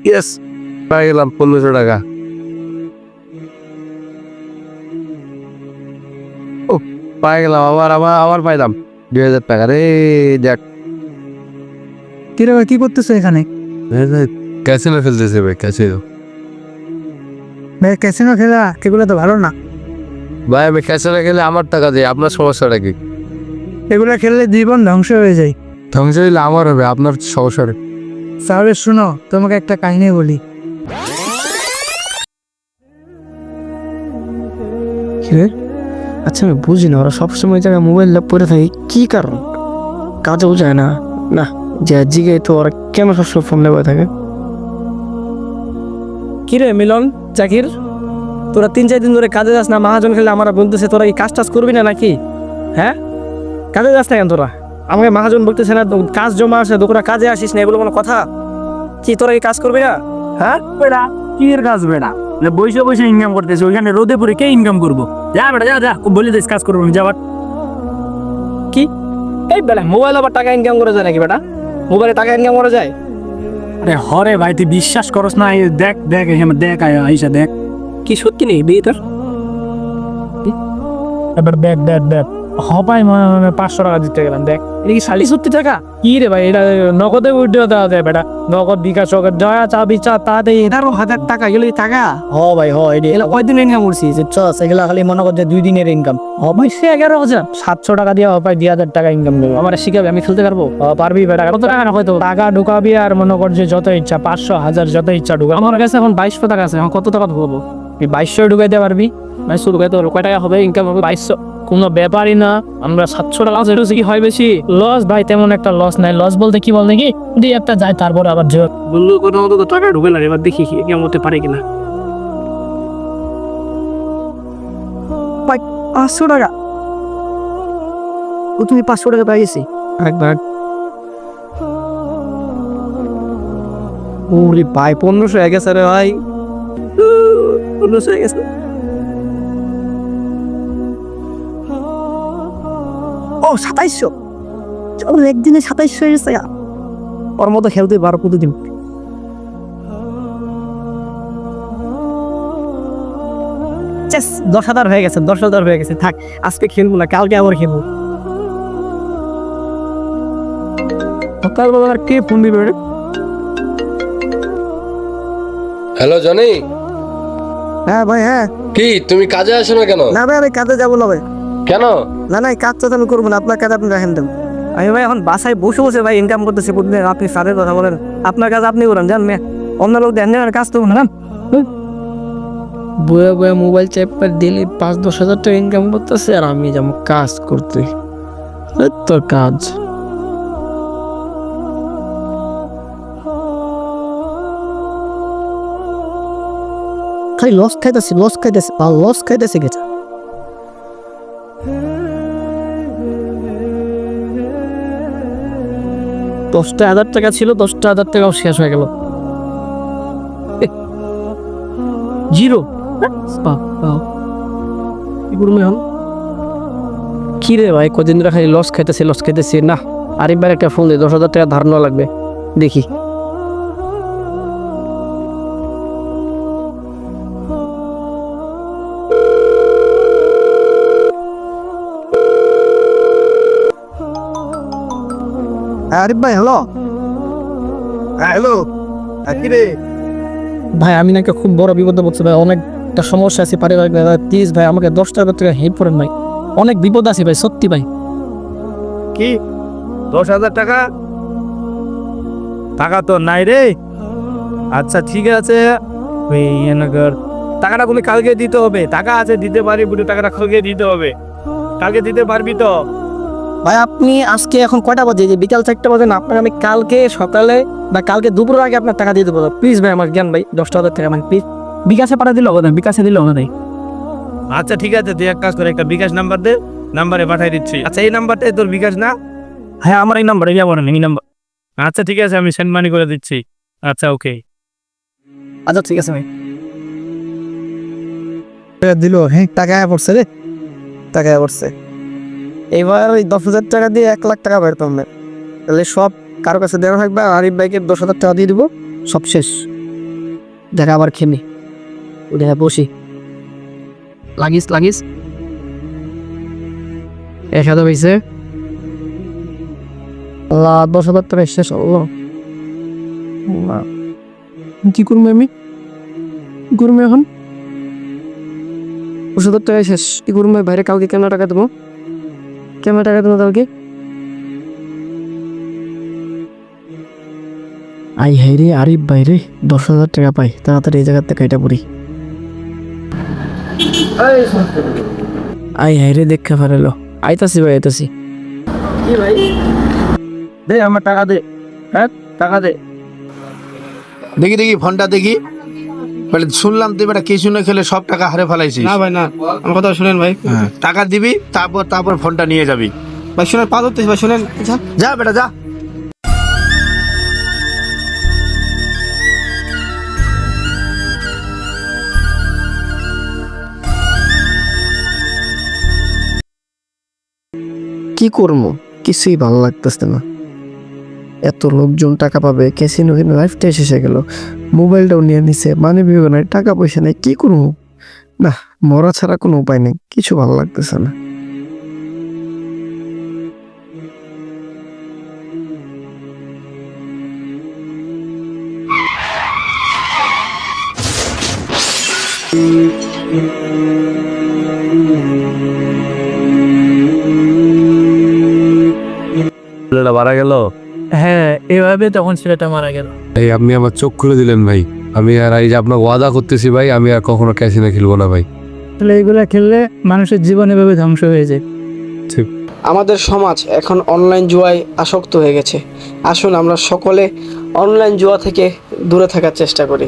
Yes, পাই গেলাম 1500 টাকা। ও, পাই গেলাম, আবার আবার আবার পাইলাম 2000 টাকা রে। দেখ, কিরে ভাই, কি করতেছো এখানে? ক্যাসিনো খেলতেছে ভাই, ক্যাসিনো। ভাই ক্যাসিনো খেলা এগুলো তো ভালো না। ভাই আমি ক্যাসিনো খেলে আমার টাকা দিই, আপনার সমস্যাটা কি? এগুলো খেললে জীবন ধ্বংস হয়ে যায়। ধ্বংস হইলে আমার হবে, আপনার সমস্যা। তাহলে শুনো, তোমাকে একটা কাহিনী বলি। কিরে? আচ্ছা আমি বুঝি না, ওরা সবসময় জায়গায় মোবাইল পড়ে থাকে, কি কারণ? কাজেও যায় না না, যে জিগে তো ওরা কেন সবসময় ফোন লেগে থাকে? কিরে মিলন, জাকির, তোরা 3-4 দিন ধরে কাজে যাস না, মহাজন খেলে আমার বলতেছে তোরা কি কাজ টাজ করবি না নাকি? হ্যাঁ, কাজে যাস না কেন তোরা? আমাকে মহাজন বলতেছে না কাজ জমা আছে, তোরা কাজে আসিস না, এগুলো কোনো কথা? কি তোরা কি কাজ করবি না? হ্যাঁ বেড়া, কি এর কাজ বেড়া? বসে বসে ইনকাম করতেছে, ওইখানে রোদে পড়ে কে ইনকাম করবো? যা বেড়া, যা যা, বলে দিস কাজ করবো, যাবার কি? এই বেলা মোবাইল আবার টাকা ইনকাম করা যায় নাকি বেটা? মোবাইলে টাকা ইনকাম করা যায়? আরে হরে ভাই, তুই বিশ্বাস করস না? দেখ দেখ এখানে, দেখ আইসা দেখ, কি সত্যি নেই বিয়ে তোর? এবার দেখ দেখ দেখ, হবাই 500 টাকা দিতে গেলাম, দেখ এটা কি শালি সত্যি টাকা? কি রে ভাই, এটা নগদে উঠে দেওয়া যায় বেটা, নগদ বিকাশ যা চাবি চা তা দেয়, 11,000 টাকা, এগুলো টাকা? হ ভাই হ, এগুলো কয়দিন ইনকাম করছি? এগুলো খালি মনে করছে 2 দিনের ইনকাম। হ ভাই, সে 11,000, 700 টাকা দিয়ে ভাই 2,000 টাকা ইনকাম দেবে। আমার শিখাবে, আমি খেলতে পারবো? পারবি বেটা? কত টাকা না হয়তো টাকা ঢুকাবি আর মনে কর যে যত ইচ্ছা 500, 1000 যত ইচ্ছা ঢুকা। আমার কাছে এখন 2200 টাকা আছে, এখন কত টাকা ঢুকাবো? তুই 2200 ঢুকাইতে পারবি? 2200 ঢুকাইতে পারবো? কয় টাকা হবে ইনকাম হবে? 2200 কোনো ব্যাপারই না। আমরা 700 টাকা আছে, কি হয় বেশি? লস ভাই, তেমন একটা লস নাই। লস বলতে কি বল নাকি, দিয়ে একটা যায় তারপর আবার বললো কোনো মতো তো টাকা ঢুকে না। এবার দেখি কি কেমন হতে পারে কিনা। 500 টাকা? ও, তুমি 500 টাকা পাইছি একবার ওরে ভাই, 1500 হয়ে গেছে রে ভাই। 1500 হয়ে গেছে। ও 2700, চল একদিনে 2700 হয়ে গেছে। ওর মতো খেলতে পারো প্রতিদিন। চেস, 10,000 হয়ে গেছে, 10,000 হয়ে গেছে। থাক, আজকে খেলবো না, কালকে আবার খেলবো। সকালবেলা কে ফোন দিবে? হ্যালো জনি, হ্যাঁ ভাই, হ্যাঁ। কি তুমি কাজে আসো না কেন? না ভাই, আমি কাজে যাবো না ভাই। কেন? না না, এই কাজটা তো আমি করবো না, আপনার কাজ আপনি রাখেন দেন। আমি ভাই এখন বাসায় বসে বসে ভাই ইনকাম করতেছি প্রতিদিন। আপনি স্যারের কথা বলেন, আপনার কাজ আপনি করেন, জান মেয়ে। অন্য লোক দেন আর কাজ তো না। বয়ে বয়ে মোবাইল চেপার দিলে 5-10 হাজার টাকা ইনকাম করতেছে, আর আমি যাবো কাজ করতে। তোর কাজ খালি লস খাইতেছি, লস খাইতেছি, লস খাইতেছি গেছে। 10,000 টাকা ছিল, 10,000 টাকাও শেষ হয়ে গেল। জিরো। কি রে ভাই, কদিন ধরে খালি লস খাইতেছি না। আরেকবার একটা ফোন দিয়ে 10,000 টাকা ধার নেওয়া লাগবে, দেখি। আরিফ ভাই, হ্যালো। হ্যালো, কি রে? ভাই আমি নাকি খুব বড় বিপদে পড়ছি ভাই, অনেকটা সমস্যা আছে পারিবারিক। প্লিজ ভাই আমাকে 10,000 টাকা হেল্প করেন ভাই, অনেক বিপদ আছে ভাই, সত্যি ভাই। কি 10,000 টাকা? টাকা তো নাই রে। আচ্ছা ঠিক আছে, ওই টাকাটা তুমি কালকে দিতে হবে। টাকা আছে, দিতে পারি, বুড়ি টাকাটা কালকে দিতে হবে। কালকে দিতে পারবি তো? ভাই আপনি আজকে এখন কয়টা বাজে? যে বিকাল 4টা বাজে না? আপনাকে আমি কালকে সকালে বা কালকে দুপুরের আগে আপনার টাকা দিয়ে দেবো। প্লিজ ভাই আমার জ্ঞান ভাই, 10,000 টাকা মানে প্লিজ বিকাশে পাঠা দিলে হবে না? বিকাশে দিলে হবে না? আচ্ছা ঠিক আছে, তুই এক কাজ করে একটা বিকাশ নাম্বার দে, নাম্বারে পাঠিয়ে দিচ্ছি। আচ্ছা এই নাম্বারটাই তোর বিকাশ না? হ্যাঁ আমার এই নাম্বার, এই নাম্বার। আচ্ছা ঠিক আছে, আমি সেন্ড মানি করে দিচ্ছি। আচ্ছা ওকে। আচ্ছা ঠিক আছে ভাই। দিল, হ্যাঁ, টাকা পড়ছে রে, টাকা পড়ছে। এবার ওই 10,000 টাকা দিয়ে 1,00,000 টাকা বের করবেন, তাহলে সব কারো কাছে দেওয়া থাকবে। আর আরিফ ভাইকে 10,000 টাকা দিয়ে দিব, সব শেষ। দেখা আবার খেমি দেখা বসি লাগিস লাগিস 1000 হয়েছে। আল্লাহ 10,000 টাকা শেষ হলো কি করবো আমি কি করবো এখন 10,000 টাকা শেষ কি করবো বাইরে কাউকে কেমন টাকা দেবো কাউকে আই হাই রে আরিফ ভাই রে 10,000 টাকা পাই তাড়াতাড়ি এই জায়গার থেকে এটা পড়ি আই হাই রে দেখা ফেরালো আইতাছি ভাই আইতাছি দে আমার টাকা দে, হ্যাঁ টাকা দে। দেখি দেখি ফোনটা দেখি বলে শুনলাম তুই বেটা কি শুনে খেলে সব টাকা হারে ফেলাইছিস। না ভাই না, আমার কথা শুনেন ভাই। হ্যাঁ, টাকা দিবি তারপর ফোনটা নিয়ে যাবি। ভাই শুনেন, পা ধরতেছি ভাই, শুনেন। আচ্ছা যা বেটা যা। কি করবো কিছুই ভালো লাগতেছে না এত লোকজন টাকা পাবে ক্যাসিনো লাইফটাই শেষে গেল মোবাইলটাও নিয়ে নিছে মানে বিবেক নাই টাকা পয়সা নাই কি করবো না মরা ছাড়া কোনো উপায় নেই কিছু ভালো লাগতেছে না ছেলেটা মারা গেল। হ্যাঁ এভাবে তখন ছেলেটা মারা গেল। এই আপনি আমার চোখ খুলে দিলেন ভাই। আমি আর এই যে আপনাকে ওয়াদা করতেছি ভাই, আমি আর কখনো ক্যাসিনো খেলবো না ভাই। তাহলে এগুলা খেললে মানুষের জীবন এভাবে ধ্বংস হয়ে যায়। আমাদের সমাজ এখন অনলাইন জুয়ায় আসক্ত হয়ে গেছে। আসুন আমরা সকলে অনলাইন জুয়া থেকে দূরে থাকার চেষ্টা করি।